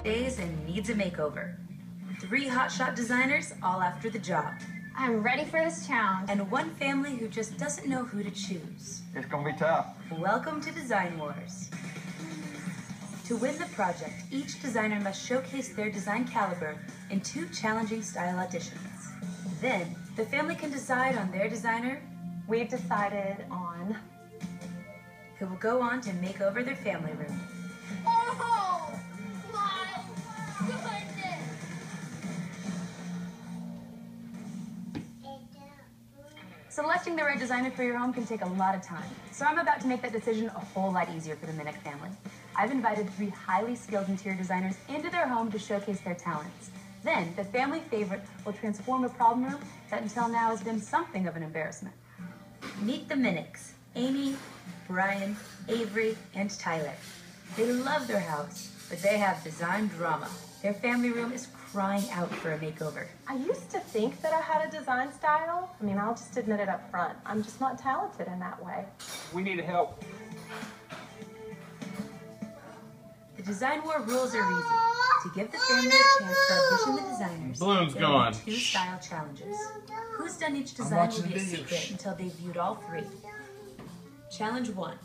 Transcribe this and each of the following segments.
days and needs a makeover. 3 hotshot designers all after the job. I'm ready for this challenge. And one family who just doesn't know who to choose. It's gonna be tough. Welcome to Design Wars. To win the project, each designer must showcase their design caliber in 2 challenging style auditions. Then, the family can decide on their designer. We've decided on... who will go on to make over their family room. Oh, my goodness! Selecting the right designer for your home can take a lot of time, so I'm about to make that decision a whole lot easier for the Minnick family. I've invited 3 highly skilled interior designers into their home to showcase their talents. Then, the family favorite will transform a problem room that until now has been something of an embarrassment. Meet the Minnicks, Amy, Brian, Avery, and Tyler. They love their house, but they have design drama. Their family room is crying out for a makeover. I used to think that I had a design style. I mean, I'll just admit it up front. I'm just not talented in that way. We need help. The Design War rules are easy. To give the family a chance to audition the designers, Balloon's there gone. are 2 style challenges. Who's done each design will be a secret until they've viewed all 3. Challenge 1.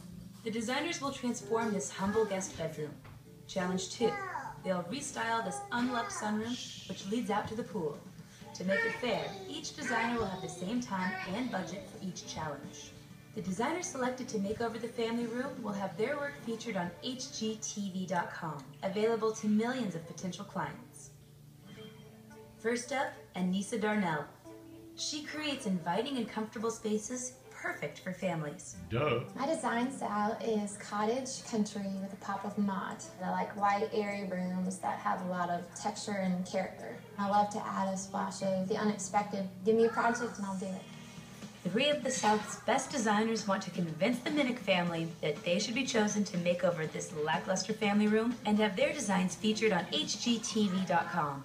The designers will transform this humble guest bedroom. Challenge 2. They'll restyle this unloved sunroom, which leads out to the pool. To make it fair, each designer will have the same time and budget for each challenge. The designers selected to make over the family room will have their work featured on HGTV.com, available to millions of potential clients. First up, Anisa Darnell. She creates inviting and comfortable spaces perfect for families. Duh. My design style is cottage country with a pop of mod. I like white, airy rooms that have a lot of texture and character. I love to add a splash of the unexpected. Give me a project and I'll do it. 3 of the South's best designers want to convince the Minnick family that they should be chosen to make over this lackluster family room and have their designs featured on HGTV.com.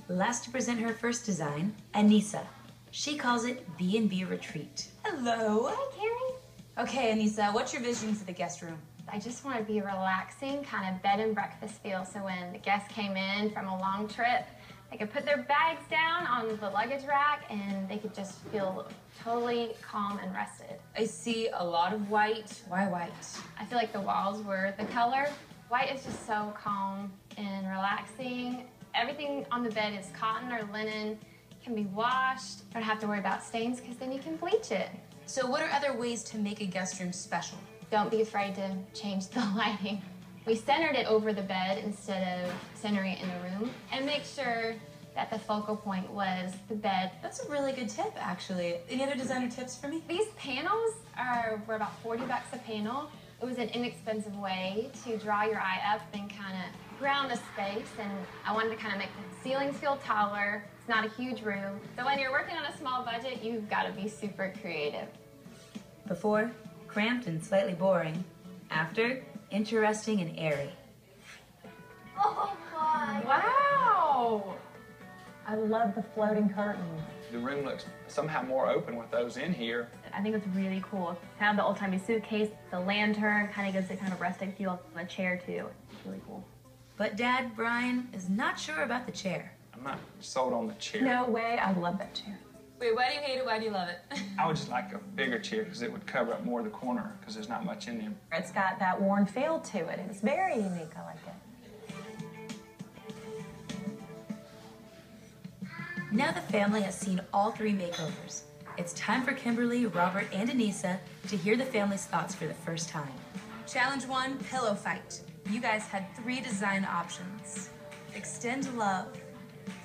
Last to present her first design, Anisa. She calls it B&B Retreat. Hello. Hi, Carrie. Okay, Anisa, what's your vision for the guest room? I just want to be a relaxing kind of bed and breakfast feel, so when the guests came in from a long trip, they could put their bags down on the luggage rack and they could just feel totally calm and rested. I see a lot of white. Why white? I feel like the walls were the color. White is just so calm and relaxing. Everything on the bed is cotton or linen. Can be washed. Don't have to worry about stains because then you can bleach it. So what are other ways to make a guest room special? Don't be afraid to change the lighting. We centered it over the bed instead of centering it in the room, and make sure that the focal point was the bed. That's a really good tip, actually. Any other designer tips for me? These panels were about $40 a panel. It was an inexpensive way to draw your eye up and kind of ground the space, and I wanted to kind of make the ceilings feel taller. It's not a huge room. So when you're working on a small budget, you've got to be super creative. Before, cramped and slightly boring. After, interesting and airy. Oh my! Wow! I love the floating curtains. The room looks somehow more open with those in here. I think it's really cool. Kind of the old-timey suitcase, the lantern, kind of gives it kind of rustic feel on the chair too. It's really cool. But Dad, Brian, is not sure about the chair. I'm not sold on the chair. No way, I love that chair. Wait, why do you hate it? Why do you love it? I would just like a bigger chair because it would cover up more of the corner because there's not much in them. It's got that worn feel to it. It's very unique. I like it. Now the family has seen all 3 makeovers. It's time for Kimberly, Robert, and Anisa to hear the family's thoughts for the first time. Challenge 1, pillow fight. You guys had 3 design options. Extend Love,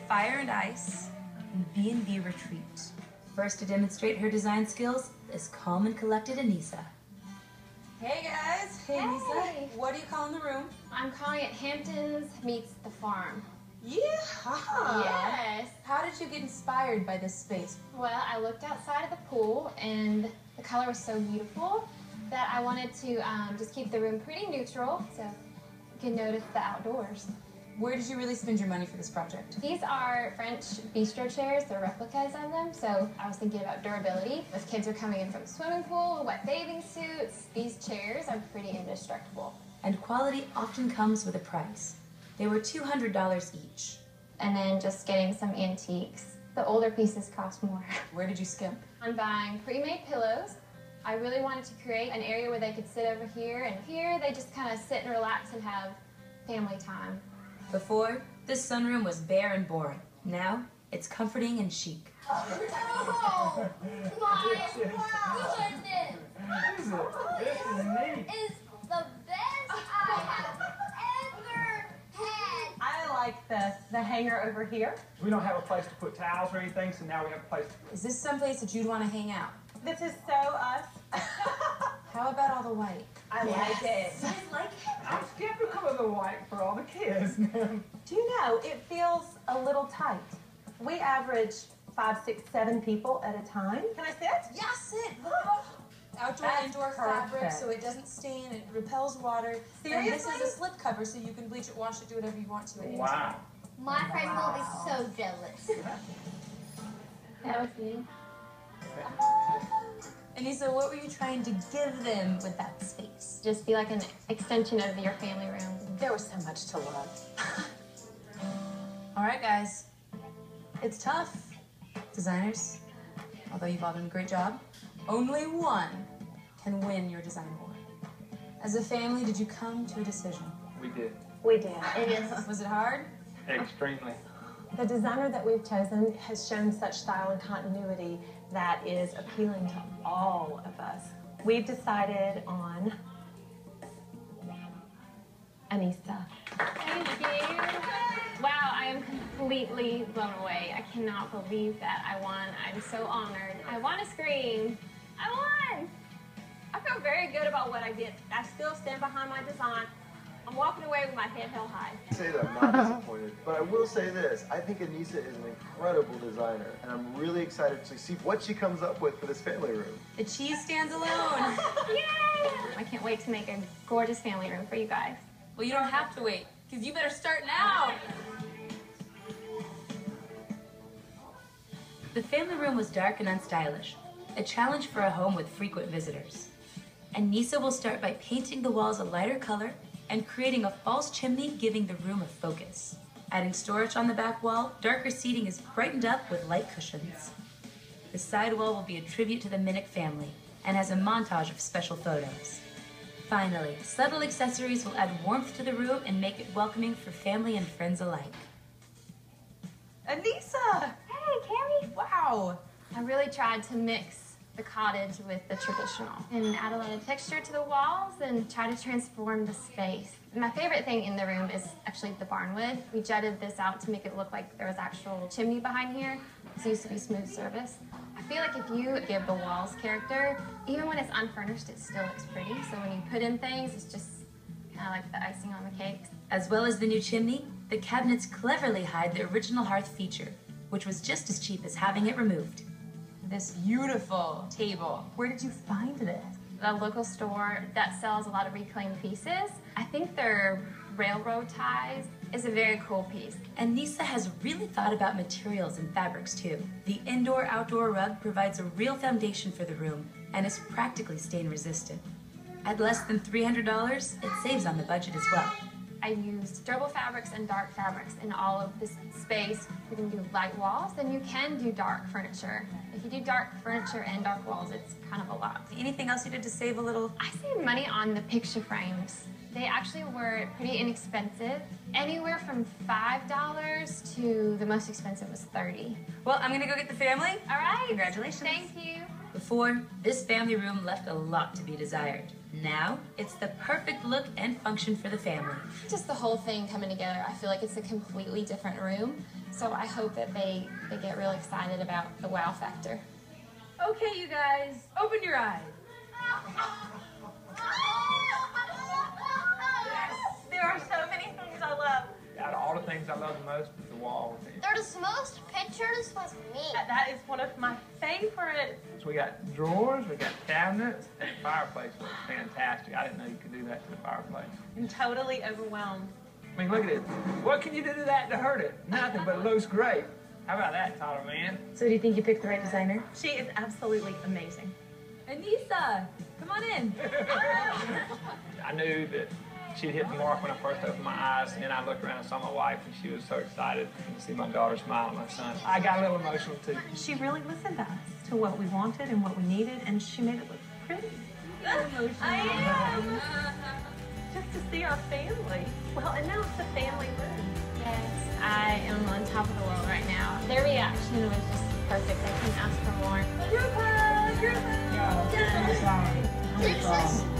Fire and Ice, and B&B Retreat. First to demonstrate her design skills is calm and collected Anisa. Hey guys. Hey, Hey. Anisa. What do you call in the room? I'm calling it Hamptons meets the farm. Yeah. Yes. How did you get inspired by this space? Well, I looked outside of the pool and the color was so beautiful that I wanted to just keep the room pretty neutral so you can notice the outdoors. Where did you really spend your money for this project? These are French bistro chairs. They're replicas of them, so I was thinking about durability. If kids are coming in from the swimming pool, wet bathing suits, these chairs are pretty indestructible. And quality often comes with a price. They were $200 each. And then just getting some antiques. The older pieces cost more. Where did you skimp? I'm buying pre-made pillows. I really wanted to create an area where they could sit over here, and here they just kind of sit and relax and have family time. Before, this sunroom was bare and boring. Now, it's comforting and chic. Oh, my goodness! This is the best I have ever had. I like the hanger over here. We don't have a place to put towels or anything, so now we have a place to... Is this someplace that you'd want to hang out? This is so us. How about all the white? I like it. I'm skeptical of the white for all the kids. Do you know, it feels a little tight. We average 5, 6, 7 people at a time. Can I sit? Yeah, sit. Outdoor, That's indoor perfect. fabric, so it doesn't stain, it repels water. Seriously? And this is a slip cover, so you can bleach it, wash it, do whatever you want to it. Wow. My friend will be so jealous. That was me. Anisa, what were you trying to give them with that space? Just be like an extension of your family room. There was so much to love. All right, guys. It's tough. Designers, although you've all done a great job, only one can win your design award. As a family, did you come to a decision? We did. We did. Was it hard? Extremely. The designer that we've chosen has shown such style and continuity that is appealing to all of us. We've decided on Anisa. Thank you. Wow, I am completely blown away. I cannot believe that I won. I'm so honored. I want to scream. I won! I feel very good about what I did. I still stand behind my design. I'm walking away with my head held high. I say that I'm not disappointed, but I will say this. I think Anisa is an incredible designer, and I'm really excited to see what she comes up with for this family room. The cheese stands alone. Yay! I can't wait to make a gorgeous family room for you guys. Well, you don't have to wait, because you better start now. The family room was dark and unstylish, a challenge for a home with frequent visitors. Anisa will start by painting the walls a lighter color and creating a false chimney, giving the room a focus. Adding storage on the back wall, darker seating is brightened up with light cushions. The side wall will be a tribute to the Minnick family and has a montage of special photos. Finally, subtle accessories will add warmth to the room and make it welcoming for family and friends alike. Anisa! Hey, Carrie! Wow! I really tried to mix the cottage with the traditional and add a lot of texture to the walls and try to transform the space. My favorite thing in the room is actually the barnwood. We jutted this out to make it look like there was actual chimney behind here. This used to be smooth service. I feel like if you give the walls character, even when it's unfurnished, it still looks pretty. So when you put in things, it's just kind of like the icing on the cake. As well as the new chimney, the cabinets cleverly hide the original hearth feature, which was just as cheap as having it removed. This beautiful table. Where did you find this? A local store that sells a lot of reclaimed pieces. I think their railroad ties is a very cool piece. Anisa has really thought about materials and fabrics too. The indoor-outdoor rug provides a real foundation for the room and is practically stain resistant. At less than $300, it saves on the budget as well. I used durable fabrics and dark fabrics in all of this space. You can do light walls, then you can do dark furniture. If you do dark furniture and dark walls, it's kind of a lot. Anything else you did to save a little? I saved money on the picture frames. They actually were pretty inexpensive, anywhere from $5 to the most expensive was $30. Well, I'm gonna go get the family. All right. Congratulations. Thank you. Before, this family room left a lot to be desired. Now, it's the perfect look and function for the family. Just the whole thing coming together, I feel like it's a completely different room. So I hope that they get really excited about the wow factor. Okay, you guys, open your eyes. There are so many things I love. Out of all the things I love the most is the wall. There's most pictures with me. That is one of my favorites. So we got drawers, we got cabinets, and the fireplace looks fantastic. I didn't know you could do that to the fireplace. I'm totally overwhelmed. I mean, look at it. What can you do to that to hurt it? Nothing, but it looks great. How about that, Tyler, man? So do you think you picked the right designer? She is absolutely amazing. Anisa, come on in. I knew that She hit the mark when I first opened my eyes, and then I looked around and saw my wife, and she was so excited to see my daughter smile at my son. I got a little emotional too. She really listened to us, to what we wanted and what we needed, and she made it look pretty. I am. Just to see our family. Well, and now it's a family room. Yes, I am on top of the world right now. Their reaction was just perfect. I couldn't ask for more. Yeah, I'm sorry.